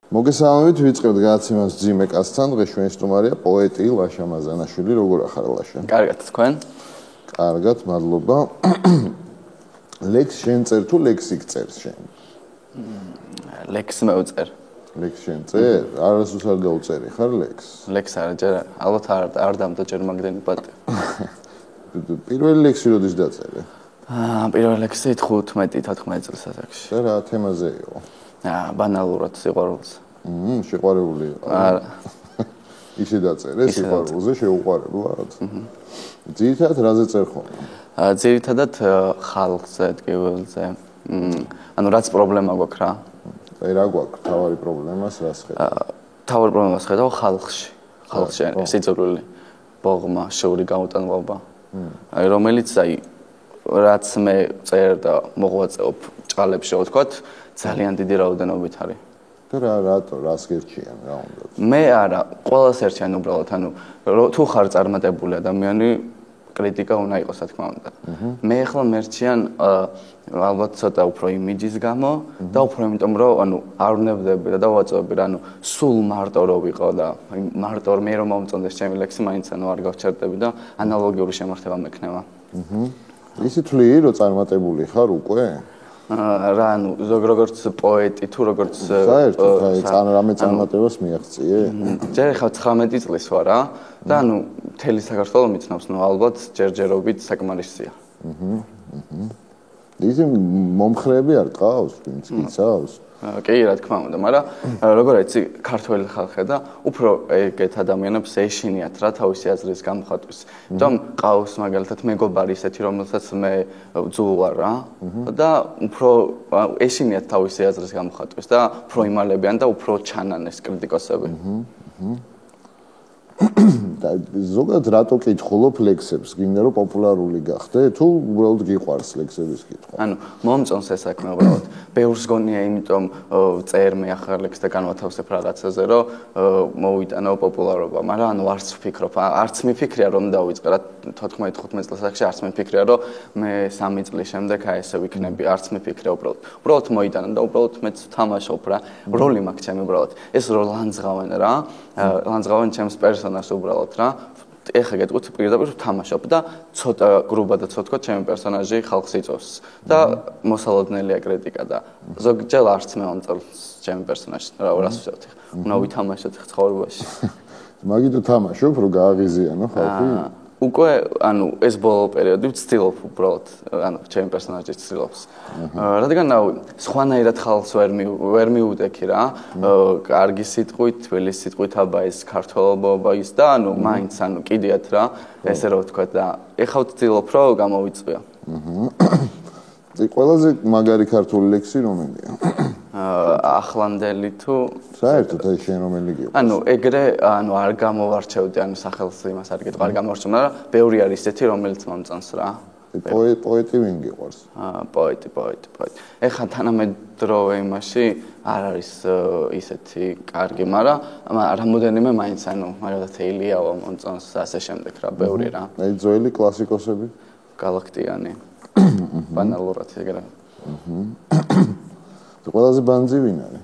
მოგესალმებით, ვიწყებთ გადაცემას ძიმე კაცთან. დღეს ჩვენი სტუმარია პოეტი ლაშა მაზანაშვილი. როგორ ახარ ლაშა? კარგად, თქვენ? კარგად, მადლობა. ლექს შენ წერ თუ ლექსი გწერს შენ? ლექს მეუწერ. ლექს შენ წერ? არასდროს არ დაუწერი ხარ ლექს? ლექს არა, ჯერ ალბათ არ დამდა ჯერ მაგდენი პატი. პირველი ლექსი როდის დაწერე? პირველი ლექსი 15-14 წელს ასაკში. და რა თემაზე იყო? ბანალურად სიყვარულს. შეყვარებული იყო. არა. ისე დაწერე სიყვარულზე შეუყვარებლად. ძირითადად რაზე წერ ხოლმე? ძირითადად ხალხზე, ტკივილზე. ანუ რაც პრობლემა გვაქვს რა. რა გვაქვს? თავარი პრობლემას რას ხედავ? თავარი პრობლემას ხედავ ხალხში. ხალხში სიძულვილი, ბოღმა, შოური გაუტანობა. რომელიც რაც მე წერ და მოღვაწეობ ჭყალებში ვთქვათ, ძალიან დიდი რაოდენობით არის. და რატო რას გერჩიან რა უნდა? მე არა, ყველას ერჩიან უბრალოდ, ანუ თუ ხარ წარმატებული ადამიანი, კრიტიკა უნდა იყოს, რა თქმა უნდა. მე ახლა მერჩიან ალბათ ცოტა უფრო იმიჯის გამო და უფრო იმიტომ რომ ანუ არ ვნებდები და დავაწევები რა, ანუ სულ მარტო რო ვიყო და მარტო მე რომ მომწონდეს ჩემი ლექსი, მაინც ანუ არ გავჩერდები და ანალოგიური შემართება მექნება. ისი თვლი რომ წარმატებული ხარ უკვე? რა ანუ როგორც პოეტი თუ როგორც საერთოდ რამე წარმატებას მიაღწიე? ჯერ ხა 19 წლის ვარ რა და ანუ მთელი საქართველო მიცნობს, ნუ ალბათ ჯერჯერობით საკმარისია. ისი მომხრეები არ ყავს, ვინც გიცავს? კი, რა თქმა უნდა, მაგრამ როგორ იცი, ქართველი ხალხი და უფრო ეგეთ ადამიანებს ეშინიათ რა თავისი აზრის გამოხატვის. იმიტომ ყავს მაგალითად მეგობარი ისეთი, რომელსაც მე ვძულ ვარ რა და უფრო ეშინიათ თავისი აზრის გამოხატვის და უფრო იმალებიან და უფრო ჩანან ეს კრიტიკოსები. და ზოგადად რატო კითხულობ ლექსებს? გინდა რომ პოპულარული გახდე თუ უბრალოდ გიყვარს ლექსების კითხვა? ანუ მომწონს ეს საქმე უბრალოდ. ბევრს გონია, იმიტომ წერ მე ახალ ლექსს და განვათავსებ რაღაცაზე, რომ მოვიტანო პოპულარობა, მაგრამ ანუ არც ვფიქრობ, არც მიფიქრია რომ დავიწყე რა 14-15 წელს აქ არც მიფიქრია რომ მე 3 წლის შემდეგ აი ესე ვიქნები, არც მიფიქრია უბრალოდ. უბრალოდ მოიტანა და უბრალოდ მეც ვთამაშობ რა. როლი მაქვს ჩემი უბრალოდ. ეს რო ლანძღავენ რა, ლანძღავენ ჩემს პერსონაჟს უბრალოდ რა. ეხა გეტყვით პირდაპირ ვთამაშობ და ცოტა გრუბა და ცოტა ჩემი პერსონაჟი ხალხს იწვევს და მოსალოდნელია კრიტიკა და ზოგჯერ არც მე მომწონს ჩემი პერსონაჟი რა რას ვცევთ ხა უნდა ვითამაშოთ ცხოვრებაში მაგითო თამაშობ რომ გააღიზიანო ხალხი უკვე ანუ ეს ბოლო პერიოდი ვცდილობ უბრალოდ ანუ ჩემი პერსონაჟი ვცდილობს რადგან სხვანაირად ხალხს ვერ მიუდექი რა კარგი სიტყვით თბილი სიტყვით აბა ეს ქართველობა ის და ანუ მაინც ანუ კიდიათ რა ესე რა ვთქვა და ეხლა ვცდილობ რომ გამოვიწვია ყველაზე მაგარი ქართული ლექსი რომელია ახლანდელი თუ საერთოდ აი შენ რომელი გიყვარს? ანუ ეგრე ანუ არ გამოვარჩევდი ანუ სახელს იმას არ გეტყვი არ გამოვარჩევ, მაგრამ ბევრი არის ისეთი რომელიც მომწონს რა. პოეტი ვინ გიყვარს? პოეტი. ეხლა თანამედროვე იმაში არ არის ისეთი კარგი, მაგრამ რამოდენიმე მაინც ანუ მაგალითად ელიავა მომწონს ასე შემდეგ რა, ბევრი რა. აი ძველი კლასიკოსები? გალაქტიანი. ბანალურად ეგრე. ყველაზე ბანძი ვინ არის?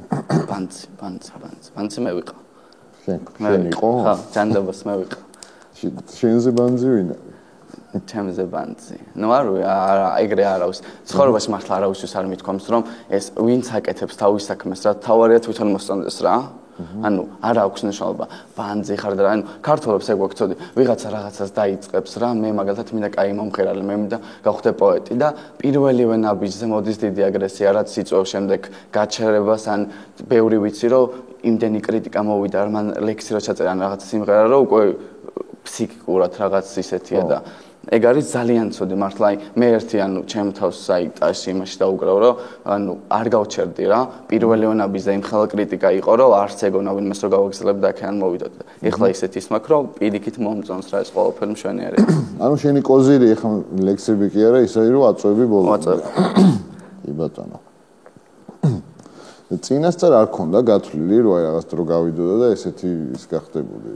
ბანძი მე ვიყავ. შენ იყო? ხა, ჯანდაბას მე ვიყავ. შენზე ბანძი ვინ არის? ჩემზე ბანძი. ნუ არა, ეგრე არ არის. ცხოვრებაში მართლა არავისთვის არ მithქვამს, რომ ეს ვინც აკეთებს თავის საქმეს, რა თავარია თვითონ მოსწონდეს რა. ანუ არ აქვს ნიშნულობა ბანძი ხარ და ანუ ქართველებს ეგ გვაქვს ცოდი ვიღაცა რაღაცას დაიწყებს რა მე მაგალითად მინდა კაი მომღერალი მე მინდა გავხდე პოეტი და პირველივე ნაბიჯზე მოდის დიდი აგრესია რაც იწვევს შემდეგ გაჩერებას ან ბევრი ვიცი რომ იმდენი კრიტიკა მოვიდა მან ლექსი რო ჩაწერა ან რაღაცა სიმღერა რომ უკვე ფსიქიკურად რაღაც ისეთია და ეგ არის ძალიან ცუდი მართლა აი მე ერთი ანუ ჩემ თავს აი ტაში იმაში დაუგრავ რომ ანუ არ გავჩერდი რა პირველივე ნაბიჯზე იმ ხელ კრიტიკა იყო რომ არც ეგონა ვინმეს რო გავაგზავნებ და აქედან მოვიდოდ ეხლა ისეთი ის მაქვს რომ პირიქით მომწონს რა ეს ყველაფერი მშვენიერი ანუ შენი კოზირი ეხლა ლექსები კი არა ისე რომ აწვევი ბოლომდე კი ბატონო წინასწარ არ ქონდა გათვლილი რომ რაღაც დრო გავიდოდა და ესეთი ის გახდებოდი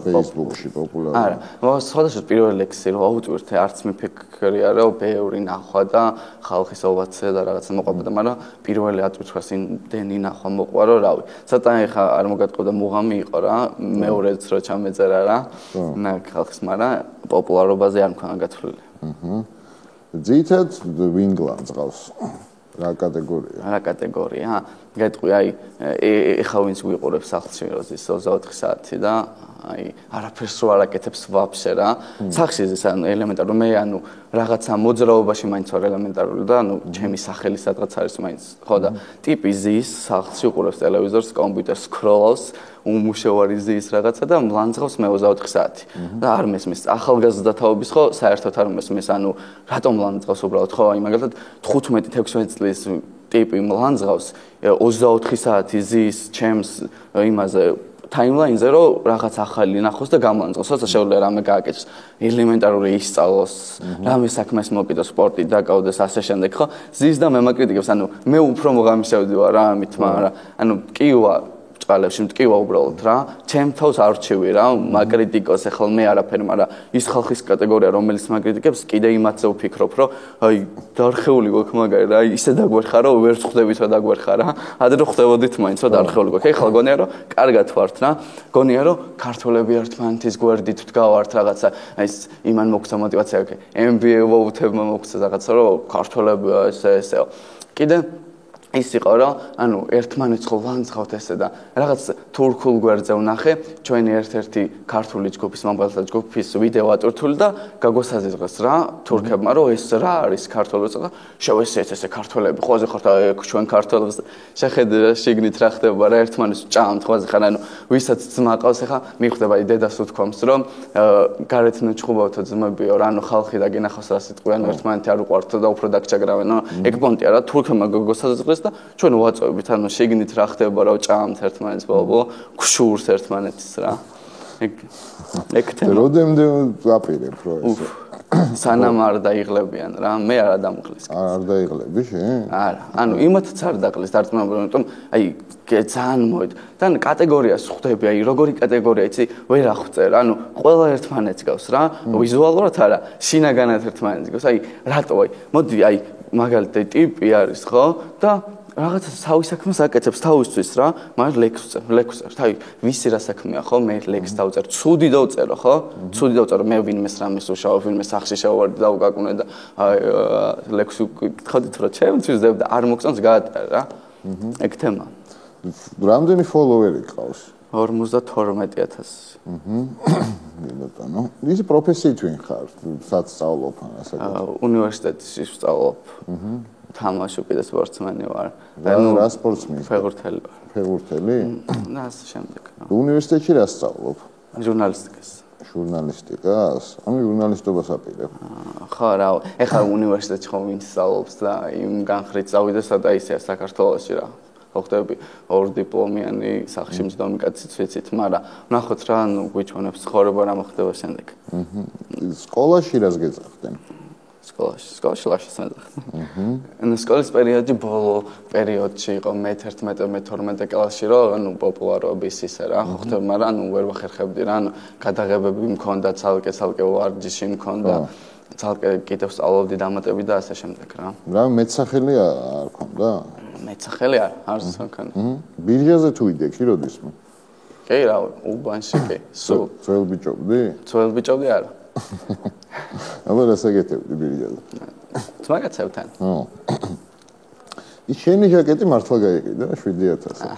Facebook-ში პოპულარული. არა, სხვადასხვა პირველ ლექსი რომ აუტვირთე არც მიფიქრე არა, ბევრი ნახვა და ხალხის ოვაცია და რაღაცა მოყვება, მაგრამ პირველი ატვირთვას იმდენი ნახვა მოყვა რომ რავი. ცოტა ხა არ მოგატყობდა მუღამი იყო რა, მეორეც რო ჩამეწერა რა. ხალხის, მაგრამ პოპულარობაზე არ მქონდა გათვლილი. ძირითადად ვინ გლანძღავს? რა კატეგორია? რა კატეგორია? გეტყვი, აი, ეხა ვინც ვიყურებს სახლში როზის 24 საათი და აი, არაფერს რო არაკეთებს ვაფშე რა. სახლში ეს ანუ ელემენტარული მე ანუ რაღაცა მოძრაობაში მაინც ვარ ელემენტარული და ანუ ჩემი სახელი სადღაც არის მაინც. ხო და ტიპი ზის სახლში უყურებს ტელევიზორს, კომპიუტერს, სკროლავს, უმუშევარი ზის რაღაცა და მლანძღავს მე 24 საათი. და არ მესმის ახალგაზრდა თაობის ხო საერთოდ არ მესმის, ანუ რატომ მლანძღავს უბრალოდ ხო? აი მაგალითად 15-16 წლის ტიპი მლანძღავს 24 საათი ზის ჩემს იმაზე timeline-ზე რომ რაღაც ახალი ნახოს და გამლანძღოს, როცა შეუძლია რამე გააკეთოს, ელემენტარული ისწავლოს, რამე საქმეს მოკიდოს, სპორტი დაკავდეს, ასე შემდეგ, ხო? ზის და მე მაკრიტიკებს, ანუ მე უფრო მოგამისევდი ვარ რა ამით, მაგრამ ანუ კივა ჭყალებში მტკივა უბრალოდ რა, ჩემ თავს არჩევი რა, მაკრიტიკოს ახლა მე არაფერი, მაგრამ ის ხალხის კატეგორია, რომელიც მაკრიტიკებს, კიდე იმათზე ვფიქრობ, რომ აი დარხეული გვაქვს მაგარი რა, ისე დაგვერხარო, ვერ ხვდებით რა დაგვერხა რა. ადრე ხვდებოდით მაინც რა დარხეული გვაქვს. ეხლა გონია რომ კარგად ვართ რა. გონია რომ ქართველები ერთმანეთის გვერდით ვდგავართ რაღაცა, აი ეს იმან მოგცა мотиваცია, MBA ვოუთებმა მოგცა რაღაცა, რომ ქართველები ესეო. კიდე ის იყო რომ ანუ ერთმანეთს ხო ლანძღავთ ესე და რაღაც თურქულ გვერდზე ვნახე ჩვენი ერთ-ერთი ქართული ჯგუფის მომბალთა ჯგუფის ვიდეო ატვირთული და გაგვასაზრდეს რა თურქებმა რომ ეს რა არის ქართველი და შევესწრეთ ესე ქართველები ხოზე ხართ ჩვენ ქართველებს შეხედე შიგნით რა ხდება რა ერთმანეთს ჭამთ ხოზე ხარ ანუ ვისაც ძმა ყავს ახლა მიხვდება დედას უთქვამს რომ გარეთ ნუჩხუბავთო ძმებიო რა ანუ ხალხი და გინახავს რა სიტყვი ანუ ერთმანეთი არ უყვართ და უფრო დაგჭაგრავენ რა ეგ პონტია რა თურქებმა გაგვასაზრდეს და ჩვენ ვაწვევით ანუ შიგნით რა ხდება რა ჭამთ ერთმანეთს ბოლო გშურს ერთმანეთის რა ეგ თემა როდემდე ვაპირებ რო ეს სანამ არ დაიღლებიან რა მე არ დამღლის არ დაიღლები შენ არა ანუ იმათაც არ დაყლის დარწმუნებული იმიტომ აი ძალიან მოედ და კატეგორიას ხვდები აი როგორი კატეგორია იცი ვერ ახვწერ ანუ ყველა ერთმანეთს გავს რა ვიზუალურად არა შინაგანად ერთმანეთს გავს აი რატო აი მოდი აი მაგალითად ტიპი არის ხო და რაღაცა თავის საქმეს აკეთებს თავისთვის რა, მაგრამ ლექს წერს. თავი ვისი რა საქმეა ხო? მე ლექს დავწერ. ცუდი დავწერო ხო? ცუდი დავწერო. მე ვინმეს რამეს უშავ, ვინმეს სახში შევარდი და უკაკუნე და ლექს გითხოდით რომ ჩემთვის და არ მოგწონს გაატარა რა. ეგ თემა. რამდენი ფოლოვერი გყავს? 52,000. ბატონო. ის პროფესიით ვინ ხარ? სად სწავლობ ასე? უნივერსიტეტში ვსწავლობ. თამაში კიდე სპორტსმენი ვარ. ანუ რა სპორტსმენი? ფეხბურთელი ვარ. ფეხბურთელი? და ასე შემდეგ. უნივერსიტეტში რა სწავლობ? ჟურნალისტიკას. ჟურნალისტიკას? ანუ ჟურნალისტობას აპირებ. ხო რა, ეხლა უნივერსიტეტში ხომ ვინც სწავლობს და იმ განხრით წავიდე სადა ისეა საქართველოში რა. ხოხდები ორ დიპლომიანი სახში მჯდომი კაციც ვიცით, მაგრამ ნახოთ რა, ანუ გვიჩვენებს ცხოვრება რა მოხდება შემდეგ. სკოლაში რას გეძახდნენ? სკოლაში ლაშას მეძახდნენ. ანუ სკოლის პერიოდში ბოლო პერიოდში იყო მე-11-მე-12 კლასში რომ ანუ პოპულარობის ისე რა ხოხდები, მაგრამ ანუ ვერ ვახერხებდი რა, ანუ გადაღებები მქონდა, ცალკე ვარჯიში მქონდა. ცალკე კიდევ სწავლობდი დამატები და ასე შემდეგ რა. რა მეცახელი არ ქონდა? მეცახელი არც მქონდა. ბირჟაზე თუ იდექი როდისმე? კი რა, უბანში კი. სულ. ძველ ბიჭობდი? ძველ ბიჭობდი არა. აბა რასაკეთებდი ბირჟაზე? თმაგაცებთან. ის შენი ჟაკეტი მართლა გაიყიდა 7,000.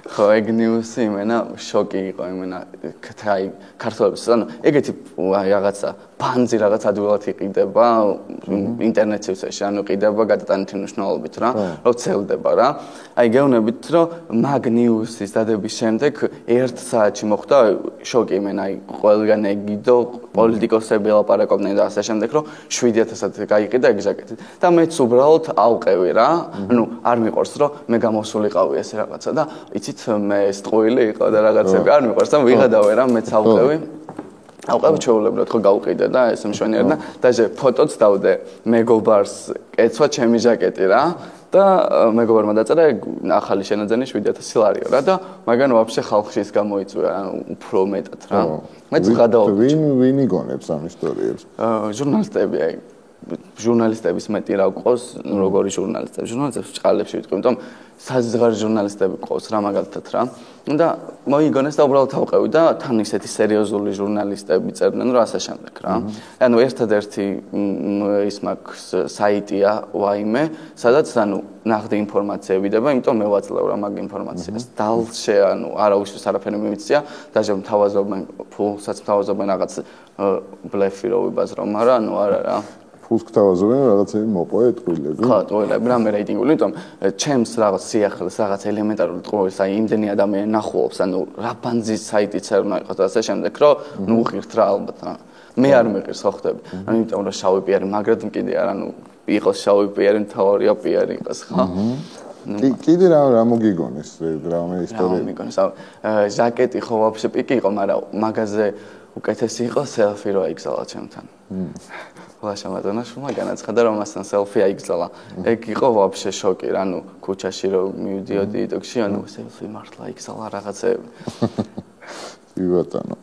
ხო, ეგ ნიუსი იმენა შოკი იყო იმენა აი ქართველებს ანუ ეგეთი რაღაცა ბანძი რაღაც ადვილად იყიდება ინტერნეტში ანუ ყიდება გადატანითი მნიშვნელობით რა რომ ცელდება რა აი გეუბნებით რომ მაგ ნიუსის დადების შემდეგ 1 საათში მოხდა შოკი იმენა აი ყველგან ეგიდო პოლიტიკოსები ლაპარაკობდნენ და ასე შემდეგ რომ 7,000-ად გაიყიდა ეგ ჟაკეტი და მეც უბრალოდ ავყევი რა ანუ არ მიყვარს რომ მე გამოსულიყავი ეს რაღაცა და იცით მე სტყუილი იყო და რაღაცები არ მიყვარს და ვიღადავე რა მეც ავყევი აუყევ ჩეულებრად ხო გავყიდე და ეს მშვენიერი და დაჟე ფოტოც დავდე მეგობარს კეცვა ჩემი ჟაკეტი რა და მეგობარმა დაწერა ახალი შენაძენი 7000 ლარიო რა და მაგან ვაფშე ხალხში ის გამოიწვია ანუ უფრო მეტად რა მეც გადავწყვიტე ვინ იგონებს ამ ისტორიებს ჟურნალისტები აი ჟურნალისტების მეტი რა ყავს როგორი ჟურნალისტები ჟურნალისტებს ჭყალებში ვიტყვი იმიტომ საზღარი ჟურნალისტები ყავს რა მაგალითად რა და მოიგონეს და უბრალოდ ავყევი და თან ისეთი სერიოზული ჟურნალისტები წერდნენ რა ასე შემდეგ რა ანუ ერთადერთი ის მაქვს საიტია ვაიმე სადაც ანუ ნახდი ინფორმაცია ვიდება იმიტომ მე ვაძლევ რა მაგ ინფორმაციას დალშე ანუ არავისთვის არაფერი მიმიცია დაჟე მთავაზობენ ფულსაც მთავაზობენ რაღაც ბლეფი რო ვიბაზრო მაგრამ ანუ არა რა ფულს გთავაზობენ რაღაცები მოპოვე ტყუილები ხო ტყუილები რამე რეიტინგული იმიტომ ჩემს რაღაც სიახლეს რაღაც ელემენტარული ტყუილის აი იმდენი ადამიანი ნახულობს ანუ რა ბანძის საიტი წერნა იყოს და ასე შემდეგ რომ ნუ უღირთ რა ალბათ რა მე არ მეყირს ხო ხდები ანუ იმიტომ რომ შავი პიარი მაგრად მკიდე არ ანუ იყოს შავი პიარი მთავარია პიარი იყოს ხო კიდე რა მოგიგონეს რამე ისტორია რა მიგონეს ჟაკეტი ხო ვაფშე პიკი იყო მაგრამ მაგაზე უკეთესი იყო სელფი რო აიგზალა ჩემთან ლაშამატონა შუმა განაცხადა რომ მასთან სელფი აიგზალა ეგ იყო ვაფშე შოკი რა ნუ ქუჩაში რომ მივიდიოდი ტოქში ანუ სელფი მართლა აიგზალა რაღაცები იბატონო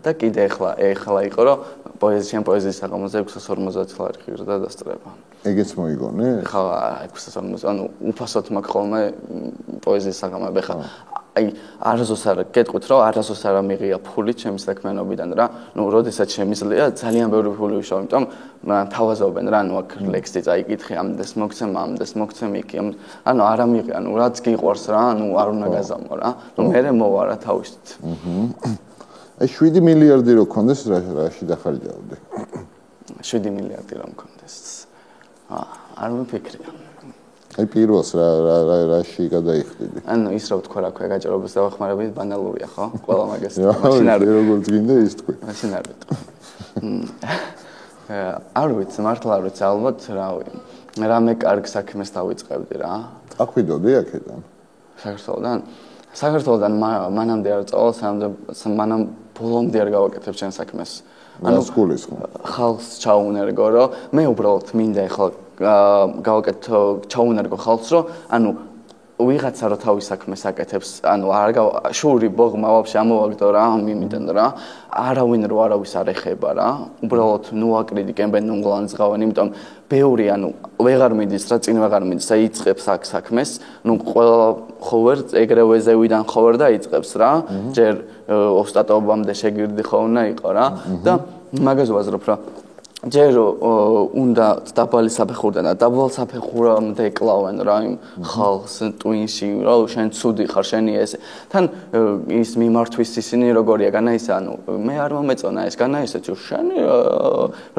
და კიდე ეხლა იყო რომ პოეზიის საღამოზე 650 ლარი ღირდა დასწრება ეგეც მოიგონე ხა 650 ანუ უფასოდ მაქვს ხოლმე პოეზიის საღამოები ხა აი არასდროს არ გეტყვით რომ არასდროს არ მიღია ფული ჩემს საქმიანობიდან რა ნუ როდესაც შემიძლია ძალიან ბევრი ფული ვიშოვე იმიტომ თავაზობენ რა ნუ აქ ლექსი წაიკითხე ამდენს მოგცემ იქ ანუ არ ამიღე ანუ რაც გიყვარს რა ანუ არ უნდა გაზამო რა ნუ მე მოვა რა თავისით აი 7 მილიარდი რო გქონდეს რაში დახარჯავდი 7 მილიარდი რომ მქონდეს არ მიფიქრია აი პირველს რაში გადაიხდები ანუ ის რა ვთქვა რა ქვია გაჭიროების დავახმარებით ბანალურია ხო ყველა მაგას მაშინ არ როგორც გინდა ის თქვი მაშინ არ ვიტყვი არ ვიცი მართლა არ ვიცი ალბათ რავი რამე კარგ საქმეს დავიწყებდი რა აქ ვიდოდი აქედან საქართველოდან მანამდე არ წავალ მანამ ბოლომდე არ გავაკეთებ ჩემს საქმეს ანუ სკოლის ხო ხალხს ჩაუნერგო რომ მე უბრალოდ მინდა ეხლა გავაკეთო ჩაუნერგო ხალხს რომ ანუ ვიღაცა რო თავის საქმეს აკეთებს ანუ არ შური ბოღმა ვაფშე ამოვაგდო რა მიმიდან რა არავინ რო არავის არ ეხება რა უბრალოდ ნუ აკრიტიკებენ ნუ გლანძღავენ იმიტომ ბევრი ანუ ვეღარ მიდის რა წინ ვეღარ მიდის და იწყებს აქ საქმეს ნუ ყველა ხოვერ ეგრევე ზევიდან ხოვერ და იწყებს რა ჯერ ოსტატობამდე შეგირდი ხო უნდა იყო რა და მაგაზე ვაზრობ რა ჯერ უნდა დაბალი საფეხურიდან და დაბალ საფეხურამდე კლავენ რა იმ ხალხს ტვინში რა შენ ცუდი ხარ შენი ესე თან ის მიმართვის ისინი როგორია განაისა ანუ მე არ მომეწონა ეს განაისა შენი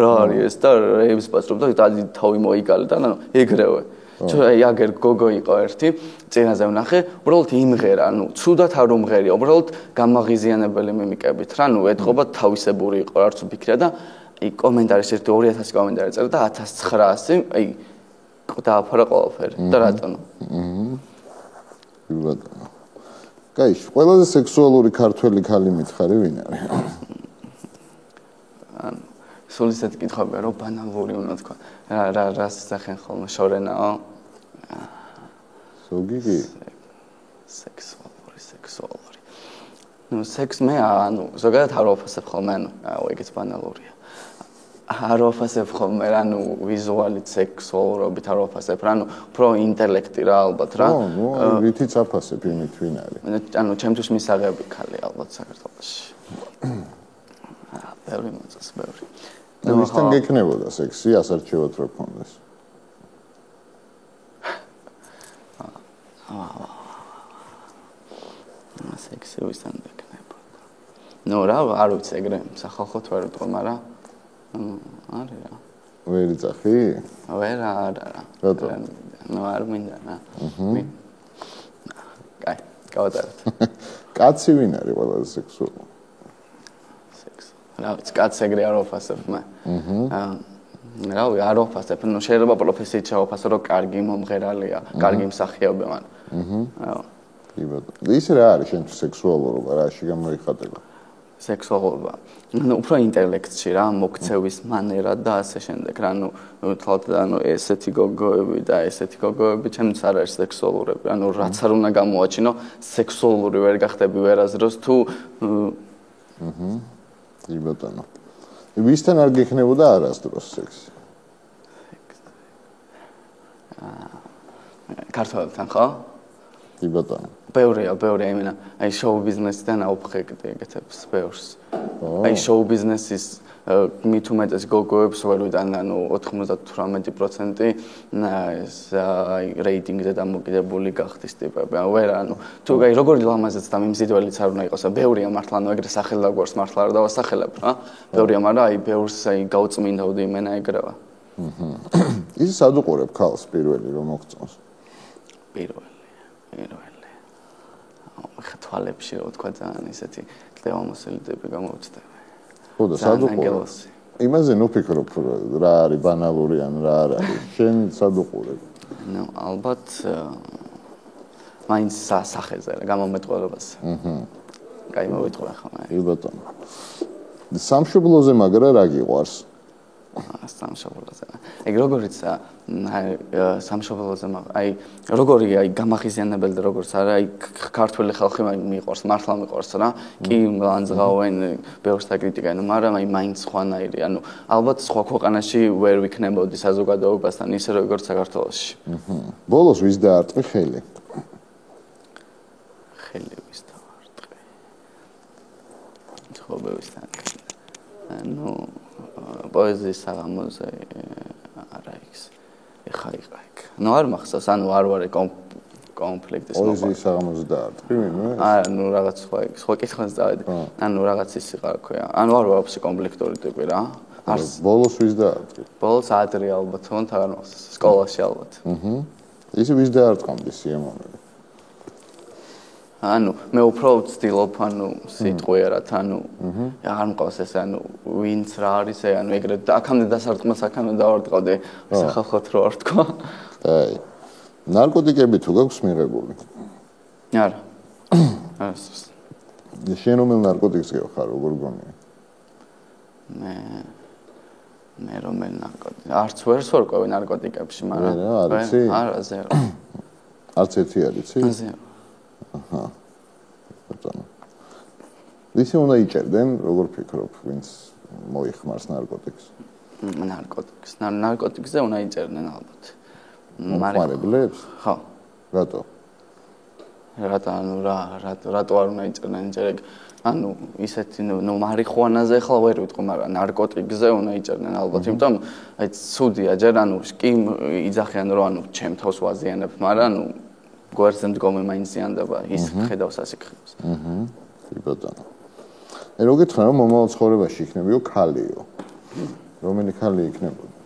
რა არის ეს და რეიბს პასტრობ და თავი მოიგალე და ანუ ეგრევე აგერ გოგო იყო ერთი წინაზე ვნახე უბრალოდ იმღერა ანუ ცუდად არ უმღერია უბრალოდ გამაღიზიანებელი მიმიკებით რა ნუ ეთყობა თავისებური იყო არც ვფიქრია და აი კომენტარის ერთი 2000 კომენტარი წერდა და 1900 აი დააფარა ყველაფერი და რატომ ბატონო კაი ყველაზე სექსუალური ქართველი ქალი მითხარი ვინ არის ანუ სულ ისეთი კითხვებია რომ ბანალური უნდა თქვა რა სახენ ხოლმე შორენაო სოგიგი სექსუალური ნუ სექს მე ანუ ზოგადად არ ვაფასებ ხოლმე ანუ ეგეც ბანალურია არ ვაფასებ ხოლმე ანუ ვიზუალით სექსუალობით არ ვაფასებ ანუ უფრო ინტელექტი რა ალბათ რა ნუ რითიც აფასებ იმით ვინ არის ანუ ჩემთვის მისაღები ქალი ალბათ საქართველოში ბევრი მოწეს ბევრი და ვისთან გექნებოდა სექსი ასარჩევად რო გქონდეს სექსი ვისთან გექნებოდა ნუ რა არ ვიცი ეგრე სახალხოთ ვერ ვიტყვი მაგრამ არის რა ვერ იწახი? ვერ არა რატომ? ნუ არ მინდა რა კაი გავატარეთ კაცი ვინ არის ყველაზე სექსუალური? რა ვიცი კაცს ეგრე არ ვაფასებ მე რავი არ ვაფასებ ნუ შეიძლება პროფესიით შევაფასო რომ კარგი მომღერალია კარგი მსახიობია მაგრამ კი ბატონო ის რა არის შენთვის სექსუალურობა რაში გამოიხატება სექსუალობა. Ну, უფრო ინტელექტში რა, მოქცევის მანერა და ასე შემდეგ. ანუ თვალთ ესეთი გოგოები და ესეთი გოგოები ჩემთვის არ არის სექსუალურები. ანუ რაც არ უნდა გამოაჩინო, სექსუალური ვერ გახდები ვერასდროს თუ კი ბატონო. ვისთან არ გექნებოდა არასდროს სექსი? ქართველებთან ხო? კი ბატონო. ბევრია, იმენა, აი შოუ ბიზნესიდან აუფხეკდი ეგეთებს ბევრს. აი შოუ ბიზნესის მით უმეტეს გოგოებს ვერვიდან, ანუ 98% ეს აი რეიტინგზე დამოკიდებული გახდის ტიპები. ანუ თუ აი როგორი ლამაზიც და მიმზიდველიც არ უნდა იყოს, ბევრია მართლა, ანუ ეგრე სახელდაგვარს მართლა არ დავასახელებ რა. ბევრია, მაგრამ აი ბევრს აი გავწმინდავდი იმენა ეგრევა. ის სადუყურებ ქალს პირველი რომ მოგწონს? პირველი. ხათვალებში რო თქვა ძალიან ისეთი კლევამოსილი ტიპი გამოვწდები. ხო და სადუყურებ. იმაზე ნუ ფიქრობ რა არის ბანალური ან რა არ არის. შენ სადუყურებ. ნუ ალბათ მაინც სახეზე გამომეტყველებას. კაი მოვიტყვე ხომ. კი ბატონო. სამშობლოზე მაგრა რა გიყვარს? სამშობლოზე. აი როგორიც სამშობლოზე აი როგორი აი გამახიზიანებელი და როგორც არა აი ქართული ხალხი მიყვარს, მართლა მიყვარს რა. კი ლანძღავენ, ბევრს დაკრიტიკებენ, მაგრამ აი მაინც ხვანაირი. ანუ ალბათ სხვა ქვეყანაში ვერ ვიქნებოდი საზოგადოებასთან ისე როგორც საქართველოში. ბოლოს ვის დაარტყი ხელი? ხელი ვის დაარტყი? თხოვებისთან. ანუ პოეზიის საღამოზე არა იქ. ეხა იყო იქ. ნუ არ მახსოვს, ანუ არ ვარ კონფლიქტის მოყვა. პოეზიის საღამოზე დაარტყი ვინმე? არა, ნუ რაღაც სხვა კითხვას დავედი. ანუ რაღაც ის იყო ქვია. ანუ არ ვარ ვაფშე კონფლიქტური ტიპი რა. ბოლოს ვის დაარტყი? ბოლოს ადრე ალბათ, თუნდაც არ მახსოვს, სკოლაში ალბათ. ისი ვის დაარტყამდი სიამოვნებით? ანუ მე უფრო ვცდილობ ანუ სიტყვიერად ანუ აღარ მყავს ეს ანუ ვინც რა არის ანუ ეგრე აქამდე დასარტყმელს აქამდე დავარტყავდი სახალხოთ რო არ თქვა აი ნარკოტიკები თუ გაქვს მიღებული? არა შენ რომელ ნარკოტიკს გეხარ როგორ გონია? მე რომელ ნარკოტიკს არც ვერს ვარკვევი ნარკოტიკებში მაგრამ არა ზერო არც ერთი არიცი? ზერო აჰა. ბატონო. ვისი უნდა იჭერდნენ, როგორ ფიქრობ, ვინც მოიხმარს ნარკოტიკს? ნარკოტიკზე უნდა იჭერდნენ ალბათ. მომხმარებლებს? ხო. რატო? ანუ რატო არ უნდა იჭერდნენ ჯერეკ? ანუ ისეთი ნუ მარიხუანაზე ახლა ვერ ვიტყვი, მაგრამ ნარკოტიკზე უნდა იჭერდნენ ალბათ, იმიტომ აი ცუდია ჯერ ანუ კი იძახიან რომ ანუ ჩემ თავს ვაზიანებ, მაგრამ ანუ გვერდზე მდგომი მაინც ზიანდება ის ხედავს ასიკრებს. კი ბატონო. მე რო გითხრა რომ მომავალ ცხოვრებაში იქნებიო ქალიო. რომელი ქალი იქნებოდა?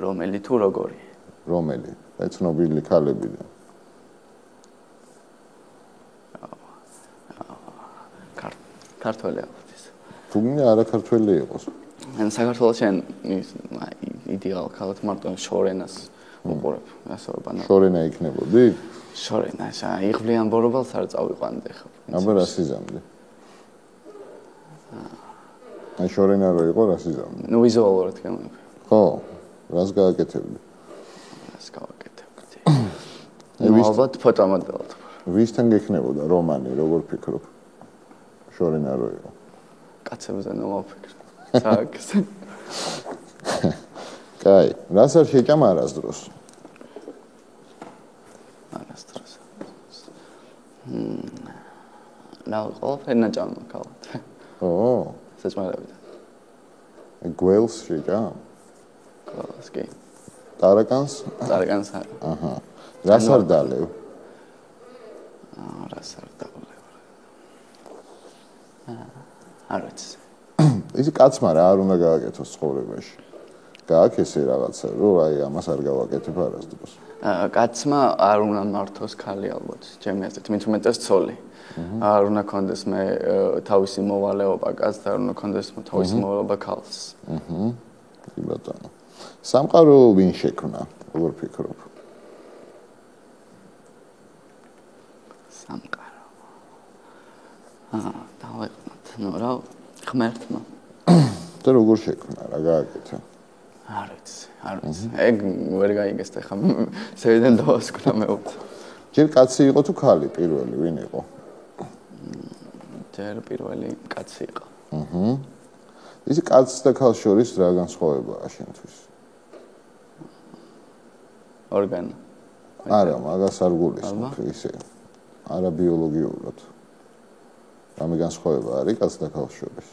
რომელი თუ როგორი? რომელი? აი ცნობილი ქალებიდან. ქართველი ალბათ ის. თუ მინდა არა ქართველი იყოს. ან საქართველოს შენ იდეალ ქალად მარტო შორენას უყურებ, ასე ვაბანა. შორენა იქნებოდი? შორენა, იღვლიან ბორობალს არ წავიყვანდი ხა. აბა რა სიზამდი? აი შორენა რო იყო რა სიზამდი? ნუ ვიზუალურად გამიყვი. ხო, რას გააკეთებდი? რას გავაკეთებდი? ალბათ ფოტომოდელად. ვისთან გექნებოდა რომანი, როგორ ფიქრობ? შორენა რო იყო. კაცებზე ნუ მოვფიქრე. საქმეს. კაი, რას არ შეჭამ არასდროს? არასდროს. ყველაფერი ნაჭამია ქალად. ო, საჭმელებიდან. გველს შეჭამ? გველს კი. ტარაკანს? ტარაკანს არა. აჰა. რას არ დალევ? რას არ დალევ? არ ვიცი. ისი კაცმა რა არ უნდა გააკეთოს ცხოვრებაში? გააკ ესე რაღაცა, რომ აი ამას არ გავაკეთებ არასდროს. კაცმა არ უნდა მართოს ქალი ალბათ, ჩემი აზრით, მით უმეტეს ცოლი. არ უნდა კონდეს მე თავისი მოვალეობა კაცს და არ უნდა კონდეს თავისი მოვალეობა ქალს. კი ბატონო. სამყარო ვინ შექმნა, როგორ ფიქრობ? სამყარო. დავაიყენოთ, ნუ რა, ღმერთმა. და როგორ შექმნა, რა გააკეთა? არ ვიცი. ეგ ვერ გაიგეს და ხა სევიდან დავასკვნა მეუთ. ჯერ კაცი იყო თუ ქალი პირველი, ვინ იყო? ჯერ პირველი კაცი იყო. ისი კაცს და ქალს შორის რა განსხვავებაა შენთვის? ორგანო. არა, მაგას არ გულისხმობ ისე. არა ბიოლოგიურად. რამე განსხვავება არის კაცს და ქალს შორის?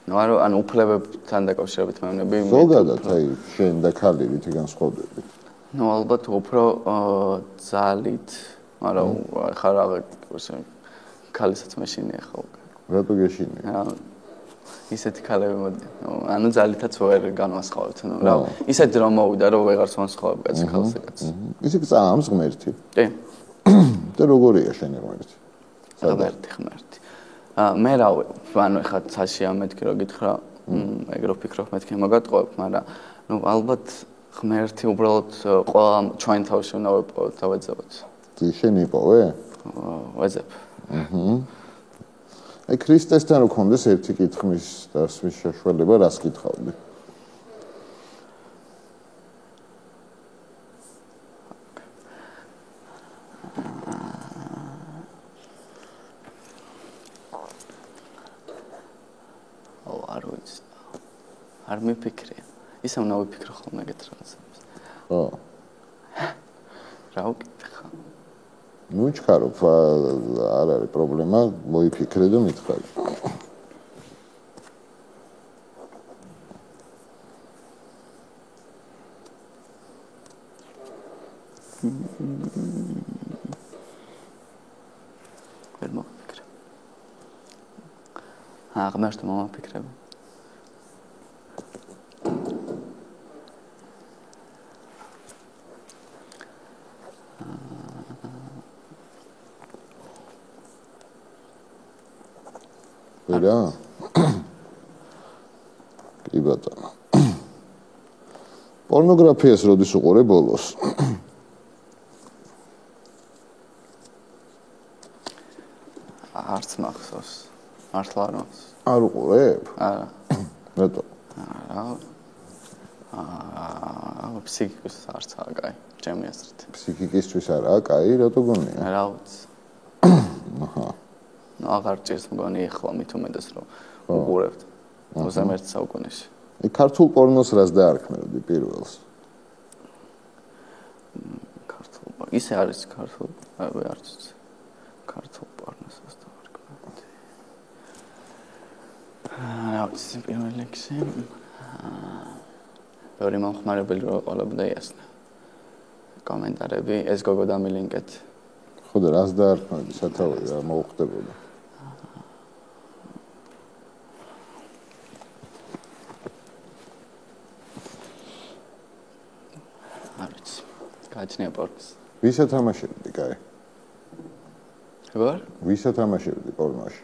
ნუ ანუ უფლებებთან დაკავშირებით მეუბნები. ზოგადად, აი, შენ და ქალი რითი განსხვავდებით? ნუ ალბათ უფრო ძალით, მაგრამ ხა რა ქალისაც მეშინია ხო. რატო გეშინია? ისეთი ქალები მოდი. ანუ ძალითაც ვერ განვასხვავებთ, ნუ რა. ისეთი რომ მოვიდა, რომ ვეღარც ვანსხვავებ კაცს ქალს კაცს. ისე წამს ღმერთი. კი. და როგორია შენი ღმერთი? ღმერთი. მე რავი, ანუ ხა ცაში ამეთქი რომ გითხრა, ეგ რო ფიქრობ მეთქი მაგატყობ, მაგრამ ნუ ალბათ ღმერთი უბრალოდ ყველა ჩვენ თავში უნდა ვიპოვოთ და ვეძებოთ. შენ იპოვე? ვეძებ. აი ქრისტესთან რო კონდეს ერთი კითხვის დასმის საშუალება, რას კითხავდი? არ ვიცი. არ მიფიქრე. ისა უნდა ვიფიქრო ხოლმე ეგეთ რაღაცებს. ხო. რა ვკითხა? ნუ ჩქარობ, არ არის პრობლემა, მოიფიქრე და მითხარი. ვერ მოვიფიქრე. ღმერთმა მოვიფიქრები. ვერა? კი ბატონო. პორნოგრაფიას როდის უყურე ბოლოს? არც მახსოვს. მართლა არ მახსოვს. არ უყურებ? არა. რატო? ფსიქიკის არც არა კაი, ჩემი აზრით. ფსიქიკისთვის არაა კაი, რატო გონია? რა ვიცი. აჰა. აღარ ჭირს მგონი ახლა მით უმეტეს რომ უყურებთ 21 საუკუნეში. ქართულ პორნოს რას დაარქმევდი პირველს? ქართულ ისე არის ქართულ, არც ქართულ პორნოს რას დაარქმევდი. რა ვიცი პირველ რიგში. ბევრი მომხმარებელი რო ყოლებდა იასნა. კომენტარები, ეს გოგო დამილინკეთ. ხო და რას დაარქმევდი, სათავე რა მოუხდებოდა? გაჩნია პორნოს. ვისა თამაშებდი, კაი? როგორ? ვისა თამაშებდი პორნოში?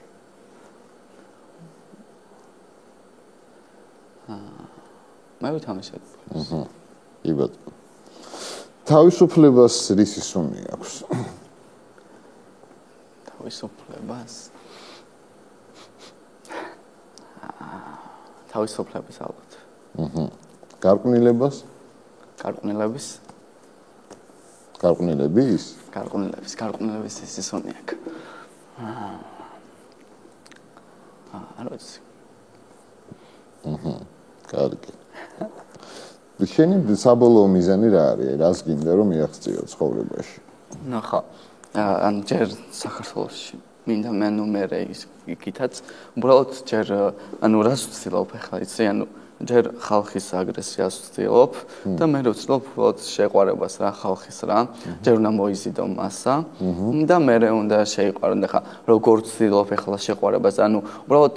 მე ვითამაშებდი. კი ბატონო. თავისუფლებას რისი სუნი აქვს? თავისუფლებას? თავისუფლების ალბათ. გარყვნილებას? გარყვნილების? გარყვნილების? გარყვნილების ისი სუნი აქვს. არ ვიცი. კარგი. შენი საბოლოო მიზანი რა არის? რას გინდა რომ მიაღწიო ცხოვრებაში? ნახა, ან ჯერ საქართველოში მინდა მე ნუ მე იქითაც უბრალოდ ჯერ ანუ რას ვცდილობ ახლა იცი ანუ ჯერ ხალხის აგრესიას ვცდილობ და მე ვცდილობ უბრალოდ შეყვარებას რა ხალხის რა ჯერ უნდა მოიზიდო მასა და მე უნდა შეიყვარო და ხა როგორ ვცდილობ ახლა შეყვარებას ანუ უბრალოდ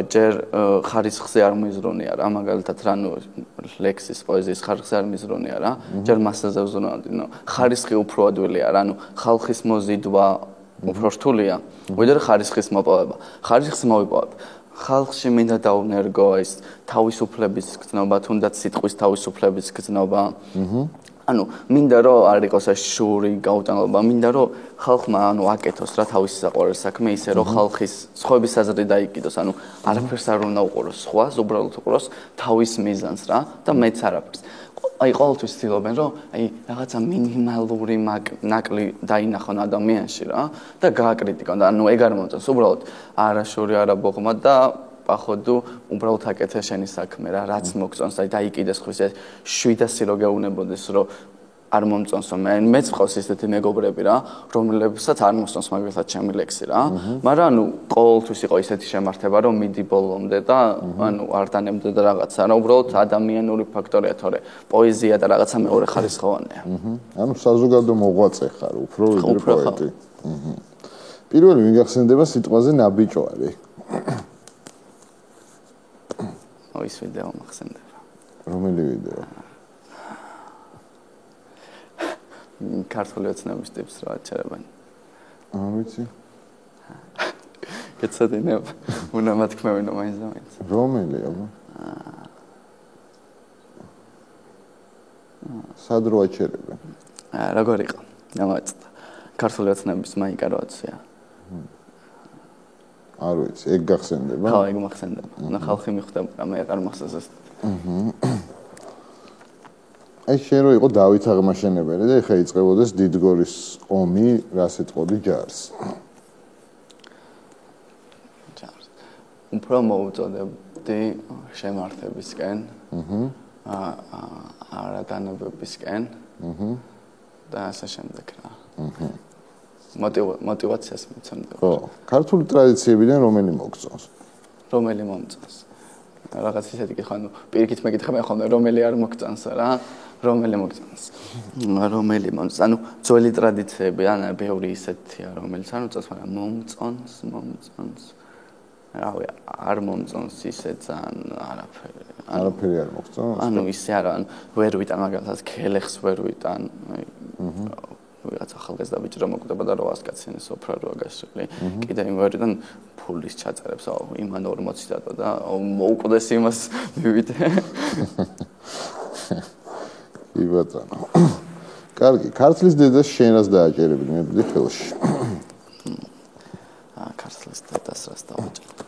ჯერ ხარისხზე არ მიზრუნია რა მაგალითად რა ნუ ლექსის პოეზიის ხარისხზე არ მიზრუნია რა ჯერ მასაზე ვზრუნავდი ნუ ხარისხი უფრო ადვილია რა ნუ ხალხის მოზიდვა უფრო რთულია ვიდრე ხარისხის მოპოვება ხარისხს მოვიპოვებ ხალხში მინდა დაუნერგო ეს თავისუფლების გზნობა თუნდაც სიტყვის თავისუფლების გზნობა ანუ მინდა რომ არ იყოს ეს შური გაუტანლობა, მინდა რომ ხალხმა ანუ აკეთოს რა თავისი საყვარელი საქმე, ისე რომ ხალხის სხვების აზრი დაიკიდოს, ანუ არაფერს არ უნდა უყუროს სხვას, უბრალოდ უყუროს თავის მიზანს რა და მეც არაფერს. აი ყოველთვის ცდილობენ რომ აი რაღაცა მინიმალური ნაკლი დაინახონ ადამიანში რა და გააკრიტიკონ და ანუ ეგ არ მომწონს, უბრალოდ არა შური, არა ბოღმა და походу უბრალოდ აკეთე შენი საქმე რა, რაც მოგწონს, აი დაიკიდეს ხვის ეს 700 რო გეუნებოდეს რომ არ მომწონსო მეც ყავს ესეთი მეგობრები რა, რომლებსაც არ მოსწონს მაგალითად ჩემი ლექსი რა, მაგრამ ანუ ყოველთვის იყო ისეთი შემართება რომ მიდი ბოლომდე და ანუ არ დანებდე და რაღაცა რა, უბრალოდ ადამიანური ფაქტორია, თორე პოეზია და რაღაცა მეორე ხარისხოვანია. ანუ საზოგადო მოღვაწე ხარ, უფრო ვიდრე პოეტი. პირველი მიგახსენდება სიტყვაზე ნაბიჯვარი. ის ვიდეო მახსენდება. რომელი ვიდეო? ქართული ოცნების ტიპს რა აჩერებენ. ვიცი. ეცოდინებ, უნდა მათქმევინო მაინც და მაინც. რომელი აბა? სად რო აჩერებენ? როგორ იყო? გამოვაწყდა. ქართული ოცნების მაიკა რო აცია. არ ვიცი, ეგ გახსენდება? ხო, ეგ მახსენდება. და ხალხი მიხვდება, მე აღარ მახსოვს ეს. აი შენ რო იყო დავით აღმაშენებელი და ეხა იწყებოდეს დიდგორის ომი, რას ეთყოდი ჯარს? ჯარს. უფრო მოუწოდებდი შემართებისკენ. არადანებებისკენ. და ასე შემდეგ რა. мотивациას მიცემდა. ხო, ქართული ტრადიციებიდან რომელი მოგწონს? რომელი მომწონს? რაღაც ისეთი კითხვა, ანუ პირიქით მეკითხება ხოლმე, რომელი არ მოგწონს რა? რომელი მოგწონს? რომელი მომწონს? ანუ ძველი ტრადიციები, ან ბევრი ისეთია, რომელიც არ მომწონს, მაგრამ მომწონს. რავი, არ მომწონს ისე ძალიან არაფერი. არაფერი არ მოგწონს? ანუ ისე არა, ანუ ვერ ვიტან მაგალითად ქელეხს ვერ ვიტან. ვიღაც ახალგაზრდა ბიჭი რომ მოკვდება და 800 კაციანი სოფრა როა გასული. კიდე იმ ვერიდან ფულის ჩაწერებს, იმან 40 დატო და მოუკვდეს იმას მივიდე. კი ბატონო. კარგი, ქართლის დედას შენ რას დააჭერებდი მებდი ხელში? ქართლის დედას რას დააჭერებდი?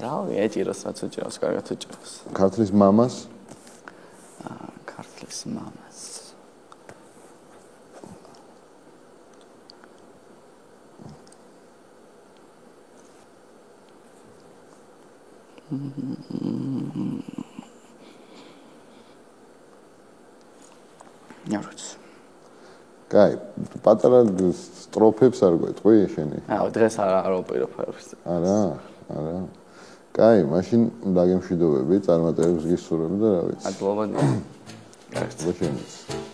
რავი, ეჭიროს რაც უჭირავს, კარგად უჭირავს. ქართლის მამას? ქართლის მამას. კაი, პატარა სტროფებს არ გვეტყვი შენი? დღეს არ ვპირობებს. არა. კაი, მაშინ დაგემშვიდობები, წარმატებებს გისურვებ და რა ვიცი. მადლობა. კარგი.